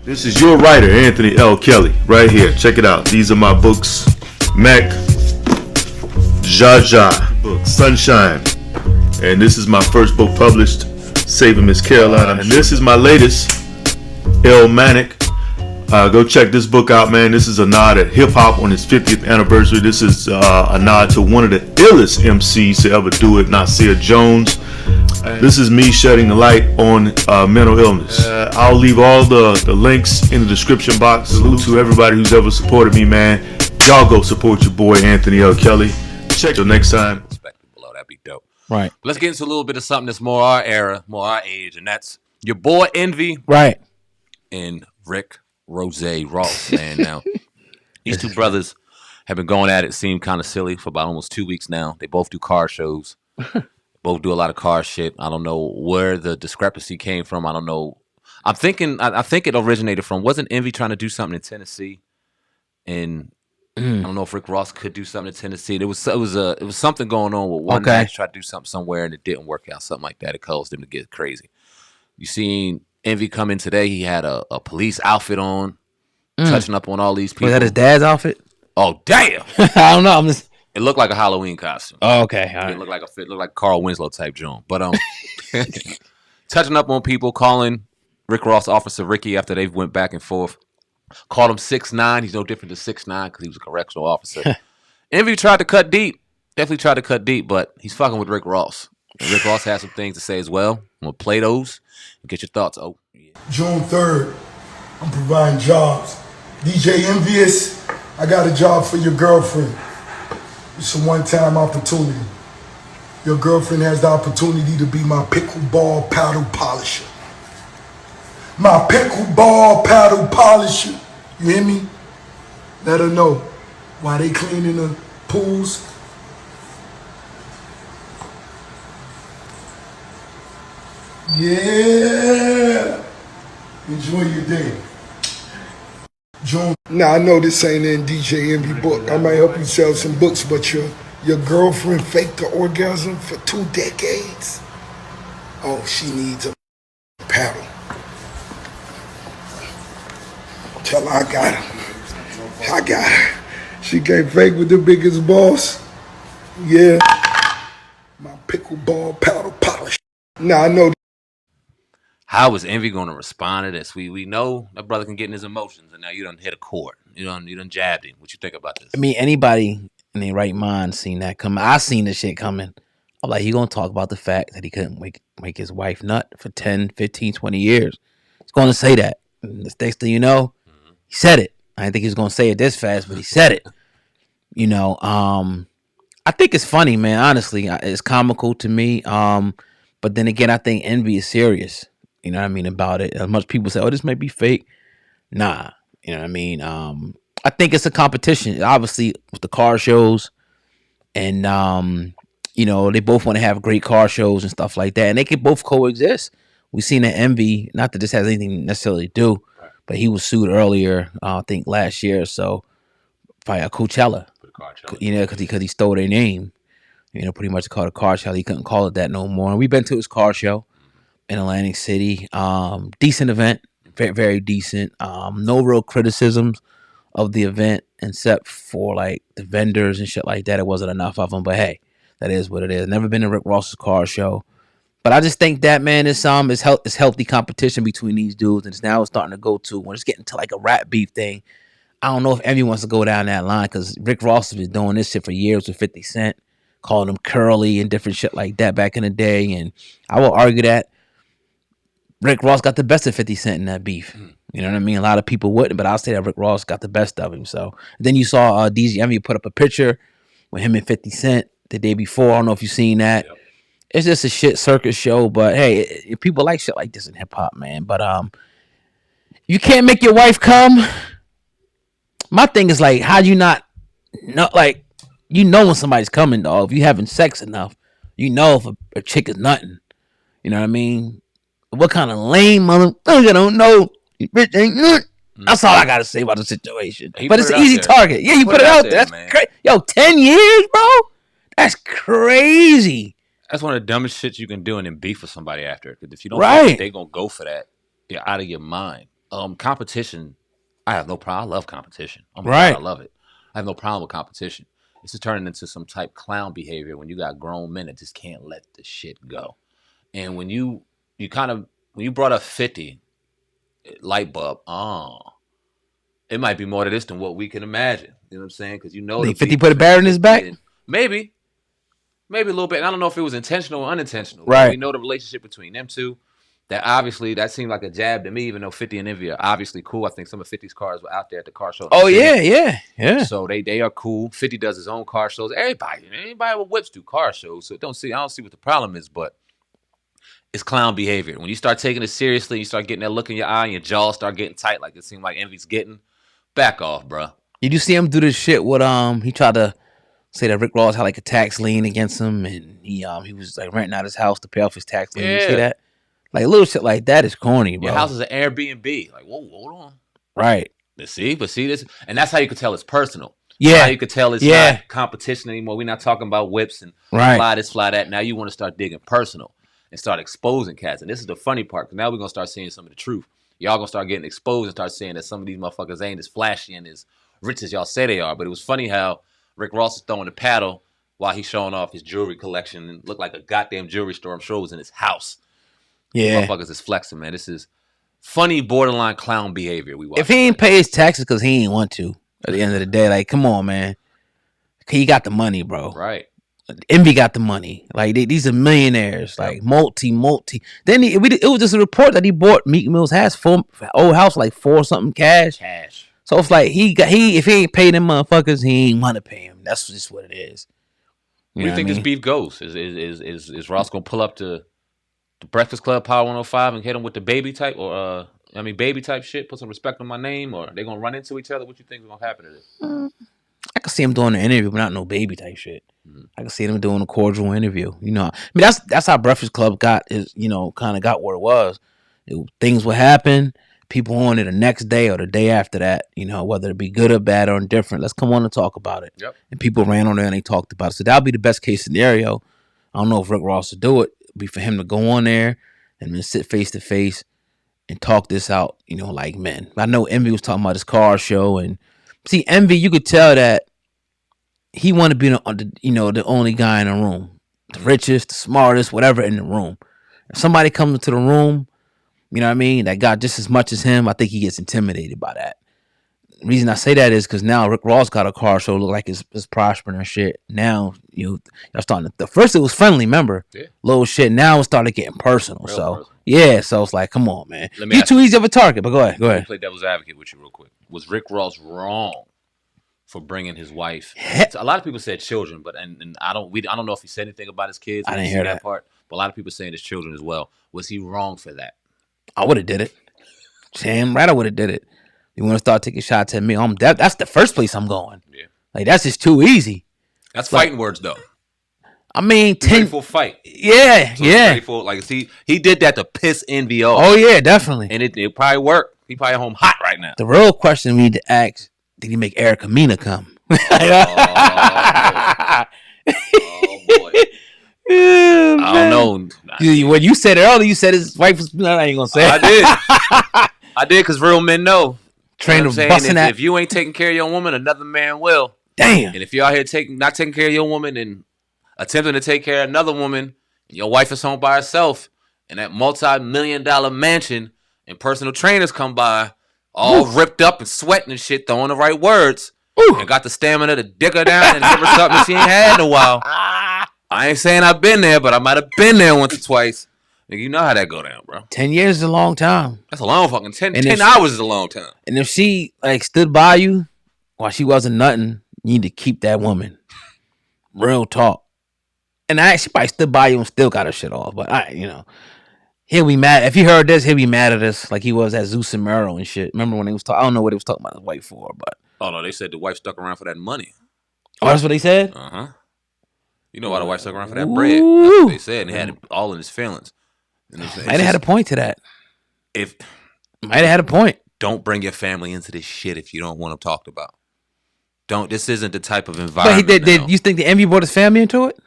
This is your writer, Anthony L. Kelly, right here. Check it out. These are my books. Mac, Jaja, book, Sunshine. And this is my first book published, Saving Miss Caroline. And this is my latest, El Manic. Go check this book out, man. This is a nod at hip-hop on its 50th anniversary. This is a nod to one of the illest MCs to ever do it, Nasir Jones. This is me shedding the light on mental illness. I'll leave all the links in the description box. Salute to everybody who's ever supported me, man. Y'all go support your boy, Anthony L. Kelly. Check till next time. That'd be dope. Right. Let's get into a little bit of something that's more our era, more our age, and that's your boy Envy. Right. And Rick Rozay Ross, man. Now, these two brothers have been going at it, seem kind of silly, for about almost 2 weeks now. They both do car shows. Both do a lot of car shit. I don't know where the discrepancy came from. I don't know. I'm thinking. I think it originated from. Wasn't Envy trying to do something in Tennessee? And I don't know if Rick Ross could do something in Tennessee. It was something going on with one guy tried to do something somewhere and it didn't work out. Something like that. It caused him to get crazy. You seen Envy come in today? He had a police outfit on, touching up on all these people. Was that his dad's outfit? Oh damn! I don't know. It looked like a Halloween costume. Oh, okay. All right. It looked like Carl Winslow type Joan. But touching up on people, calling Rick Ross Officer Ricky after they went back and forth. Called him 6'9". He's no different than 6'9" because he was a correctional officer. Envy tried to cut deep. Definitely tried to cut deep, but he's fucking with Rick Ross. And Rick Ross has some things to say as well. I'm going to play those and get your thoughts. Oh, yeah. June 3rd, I'm providing jobs. DJ Envious, I got a job for your girlfriend. It's a one-time opportunity. Your girlfriend has the opportunity to be my pickleball paddle polisher. My pickleball paddle polisher. You hear me? Let her know why they cleaning the pools. Yeah. Enjoy your day. June. Now I know this ain't in DJ Envy book. I might help you sell some books, but your girlfriend faked the orgasm for 2 decades. Oh, she needs a paddle. Tell her I got her. I got her. She can't fake with the biggest boss. Yeah. My pickleball paddle polish. Now I know. How is Envy going to respond to this? We know that brother can get in his emotions, and now you done hit a chord. You done jabbed him. What you think about this? I mean, anybody in their right mind seen that coming. I seen this shit coming. I'm like, he going to talk about the fact that he couldn't make his wife nut for 10, 15, 20 years. He's going to say that. And the next thing you know, he said it. I didn't think he was going to say it this fast, but he said it. I think it's funny, man. Honestly, it's comical to me. But then again, I think Envy is serious. You know what I mean about it. As much people say, "Oh, this may be fake." Nah, you know what I mean. I think it's a competition, obviously, with the car shows, and they both want to have great car shows and stuff like that, and they can both coexist. We've seen that Envy, not that this has anything necessarily to do, but he was sued earlier, I think last year or so, by a Coachella, because he stole their name. Pretty much called a car show. He couldn't call it that no more. And we've been to his car show in Atlantic City. Decent event, very, very decent. No real criticisms of the event except for like the vendors and shit like that. It wasn't enough of them, but hey, that is what it is. Never been to Rick Ross's car show, but I just think that, man, is healthy competition between these dudes, and it's starting to go to when it's getting to like a rap beef thing. I don't know if anyone wants to go down that line because Rick Ross has been doing this shit for years with 50 Cent, calling him curly and different shit like that back in the day, and I will argue that Rick Ross got the best of 50 Cent in that beef. You know what I mean? A lot of people wouldn't, but I'll say that Rick Ross got the best of him. So then you saw DJ Envy put up a picture with him and 50 Cent the day before. I don't know if you've seen that. Yep. It's just a shit circus show, but hey, people like shit like this in hip hop, man. But you can't make your wife come. My thing is like, how you not know? Like, when somebody's coming, dog. If you having sex enough, if a chick is nutting. You know what I mean? What kind of lame motherfucker don't know? You bitch ain't nut. That's all I gotta say about the situation. But it's an easy target. Yeah, you put it out there. That's crazy. Yo, 10 years, bro. That's crazy. That's one of the dumbest shits you can do and then beef with somebody after. Because if you don't think they're going to go for that, you're out of your mind. Competition. I have no problem. I love competition. Oh my Right. God, I love it. I have no problem with competition. It's just turning into some type clown behavior when you got grown men that just can't let the shit go. And when you brought up 50 light bulb, it might be more to this than what we can imagine. You know what I'm saying? Because you know, Think 50 put a barrel in his back? Maybe a little bit. And I don't know if it was intentional or unintentional. Right. We know the relationship between them two. That obviously, that seemed like a jab to me, even though 50 and Envy are obviously cool. I think some of 50's cars were out there at the car show. Oh, yeah. So they are cool. 50 does his own car shows. Anybody with whips do car shows. So I don't see what the problem is, but it's clown behavior. When you start taking it seriously, you start getting that look in your eye and your jaw start getting tight like it seemed like Envy's getting. Back off, bro. Did you see him do this shit with he tried to say that Rick Ross had like a tax lien against him, and he was like renting out his house to pay off his tax lien. Yeah. You see that? Like little shit like that is corny, bro. Your house is an Airbnb. Like, whoa, hold on. Right. But see this, and that's how you could tell it's personal. Yeah. How you could tell it's not competition anymore. We're not talking about whips and fly this, fly that. Now you want to start digging personal and start exposing cats. And this is the funny part, because now we're gonna start seeing some of the truth. Y'all gonna start getting exposed and start saying that some of these motherfuckers ain't as flashy and as rich as y'all say they are. But it was funny how Rick Ross is throwing the paddle while he's showing off his jewelry collection and looked like a goddamn jewelry store. I'm sure it was in his house. Yeah. Motherfuckers is flexing, man. This is funny, borderline clown behavior. If he ain't pay his taxes because he ain't want to, at the end of the day, like, come on, man. He got the money, bro. Right. Envy got the money. Like, these are millionaires. Like, multi. Then it was just a report that he bought Meek Mill's old house, like 4 something cash. So it's like if he ain't paid them motherfuckers, he ain't want to pay him. That's just what it is. Where do you think this beef goes? Is Ross gonna pull up to the Breakfast Club Power 105 and hit him with the baby type baby type shit? Put some respect on my name, or they gonna run into each other? What you think is gonna happen to this? I can see him doing an interview, but not no baby type shit. I can see him doing a cordial interview. You know, I mean that's how Breakfast Club got where it was. Things would happen. People on it the next day or the day after that, whether it be good or bad or indifferent, let's come on and talk about it. Yep. And people ran on there and they talked about it. So that'll be the best case scenario. I don't know if Rick Ross will do it. It'd be for him to go on there and then sit face to face and talk this out, like men. I know Envy was talking about his car show, and see, Envy, you could tell that he wanted to be the only guy in the room, the richest, the smartest, whatever in the room. If somebody comes into the room, you know what I mean, that got just as much as him, I think he gets intimidated by that. The reason I say that is because now Rick Ross got a car show, look like it's prospering and shit. Now y'all starting to. First it was friendly, remember? Yeah. Little shit. Now it started getting personal. Personal. So it's like, come on, man. He's too easy of a target. But go ahead. Let me play devil's advocate with you real quick. Was Rick Ross wrong for bringing his wife? A lot of people said children, but and I don't know if he said anything about his kids. I didn't hear that part. But a lot of people saying his children as well. Was he wrong for that? I would have did it. Damn right, I would have did it. You want to start taking shots at me? That's the first place I'm going. Yeah, like that's just too easy. That's fighting words, though. I mean, for fight. Yeah, so yeah. Like he did that to piss Envy off. Oh yeah, definitely. And it probably worked. He probably home hot right now. The real question we need to ask: did he make Erica Mena come? Oh boy. I don't know. When you said it earlier, you said his wife was. I ain't gonna say. I did. I did, because real men know. Train of busting that. If you ain't taking care of your woman, another man will. Damn. And if you're out here not taking care of your woman and attempting to take care of another woman, and your wife is home by herself, and that multi-million-dollar mansion, and personal trainers come by, all ripped up and sweating and shit, throwing the right words, and got the stamina to dick her down and give her something she ain't had in a while. I ain't saying I've been there, but I might have been there once or twice. Nigga, you know how that go down, bro. 10 years is a long time. That's a long fucking 10 hours is a long time. And if she stood by you while she wasn't nothing, you need to keep that woman. Real talk. And she probably stood by you and still got her shit off. But he'll be mad. If he heard this, he'll be mad at us like he was at Zeus and Mero and shit. Remember when he was talking? I don't know what he was talking about his wife for, but. Oh no, they said the wife stuck around for that money. Oh, that's what they said? Uh-huh. You know why the wife stuck around for that bread. That's what they said. And he had it all in his feelings. Might have had a point to that. Might have had a point. Don't bring your family into this shit if you don't want them talked about. This isn't the type of environment. But did you think the Envy brought his family into it?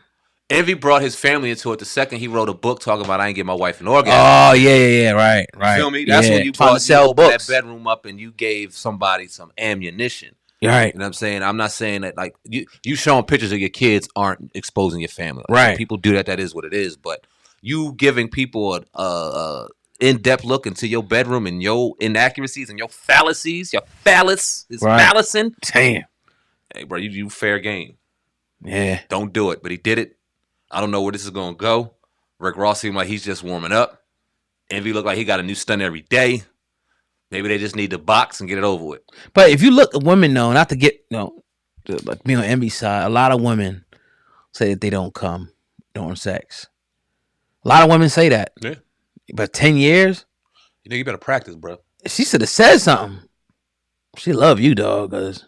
Envy brought his family into it the second he wrote a book talking about I ain't get my wife an orgasm. Oh yeah, right. Feel me? That's when you trying to sell opened books. that bedroom up and you gave somebody some ammunition. Right. You know what I'm saying? I'm not saying that like you showing pictures of your kids aren't exposing your family. Like, right. When people do that is what it is. But you giving people a in-depth look into your bedroom and your inaccuracies and your fallacies. Your phallus is fallicing. Damn. Hey, bro, you fair game. Yeah. Don't do it. But he did it. I don't know where this is going to go. Rick Ross seemed like he's just warming up. Envy looked like he got a new stunt every day. Maybe they just need to box and get it over with. But if you look at women, though, not to get, like being on Envy's side, a lot of women say that they don't come during sex. A lot of women say that. Yeah. But 10 years? You know, you better practice, bro. She should have said something. She love you, dog, because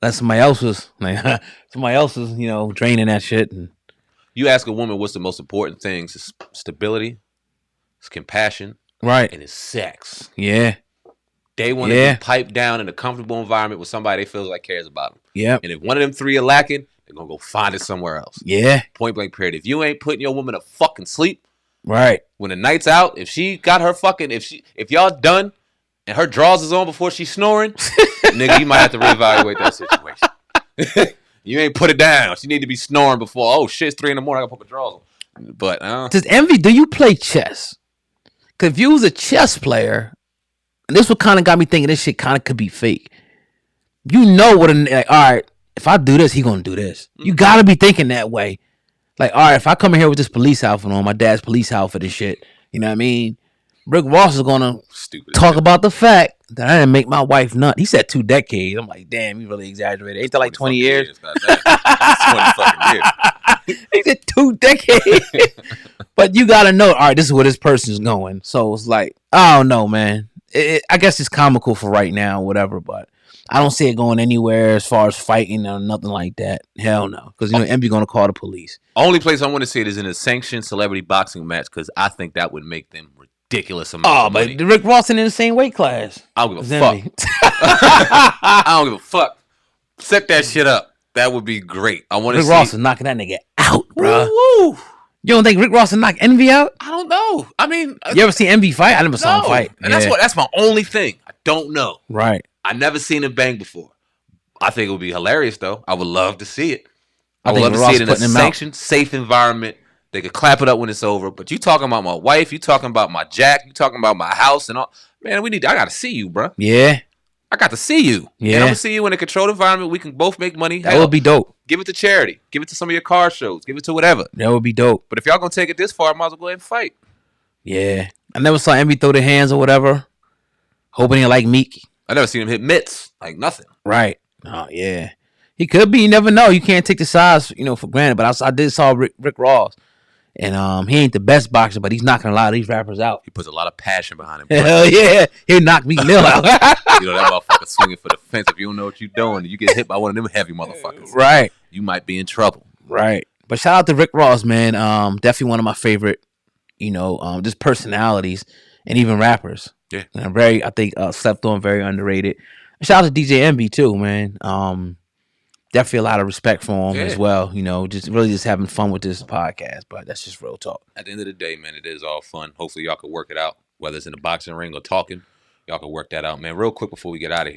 that's somebody else's, draining that shit. And you ask a woman what's the most important things, it's stability, it's compassion, right, and it's sex. Yeah. They want to be piped down in a comfortable environment with somebody they feel like cares about them. Yeah. And if one of them three are lacking, they're going to go find it somewhere else. Yeah. Point blank period. If you ain't putting your woman to fucking sleep, right, when the night's out, if she got her fucking, if y'all done and her drawers is on before she's snoring, nigga, you might have to reevaluate that situation. You ain't put it down. She need to be snoring before, oh shit, it's 3 a.m. I gotta put my drawers on. But does Envy, do you play chess? Because if you was a chess player, and this what kind of got me thinking this shit kind of could be fake. You know what? All right, if I do this, he gonna do this. You gotta be thinking that way. Like, all right, if I come in here with this police outfit on, my dad's police outfit and shit, you know what I mean? Rick Ross is gonna talk about the fact that I didn't make my wife nut. He said 2 decades. I'm like, damn, you really exaggerated. Ain't that like 20 years? 20 fucking years. He said 2 decades. But you gotta know, all right, this is where this person's going. So it's like, I don't know, man. I guess it's comical for right now, whatever, but I don't see it going anywhere as far as fighting or nothing like that. Hell no. Because, Envy going to call the police. Only place I want to see it is in a sanctioned celebrity boxing match because I think that would make them ridiculous amounts of money. But Rick Ross in the same weight class. I don't give a fuck. I don't give a fuck. Set that shit up. That would be great. I want to see. Rick Ross is knocking that nigga out, bro. Woo-woo. You don't think Rick Ross will knock Envy out? I don't know. I mean, you ever see Envy fight? I never saw him fight. And that's my only thing. I don't know. Right. I never seen him bang before. I think it would be hilarious though. I would love to see it. I would love to see it in a sanctioned, safe environment. They could clap it up when it's over. But you talking about my wife, you talking about my jack, you talking about my house and all. Man, I gotta see you, bro. Yeah. I got to see you. Yeah. And I'm gonna see you in a controlled environment. We can both make money. That would be dope. Give it to charity. Give it to some of your car shows. Give it to whatever. That would be dope. But if y'all gonna take it this far, I might as well go ahead and fight. Yeah. I never saw Envy throw their hands or whatever. Hoping he like Meek. I never seen him hit mitts. Like nothing. Right. Oh, yeah. He could be. You never know. You can't take the size, for granted. But I did saw Rick Ross. And he ain't the best boxer, but he's knocking a lot of these rappers out. He puts a lot of passion behind him. Hell yeah. He'll knock Meek Mill out. That motherfucker swinging for the fence. If you don't know what you're doing, you get hit by one of them heavy motherfuckers. Right. You might be in trouble. Right. But shout out to Rick Ross, man. Definitely one of my favorite, just personalities and even rappers. Yeah. And I think slept on, very underrated. Shout out to DJ Envy too, man. Definitely a lot of respect for him as well. Just having fun with this podcast, but that's just real talk. At the end of the day, man, it is all fun. Hopefully y'all can work it out, whether it's in the boxing ring or talking. Y'all can work that out, man. Real quick before we get out of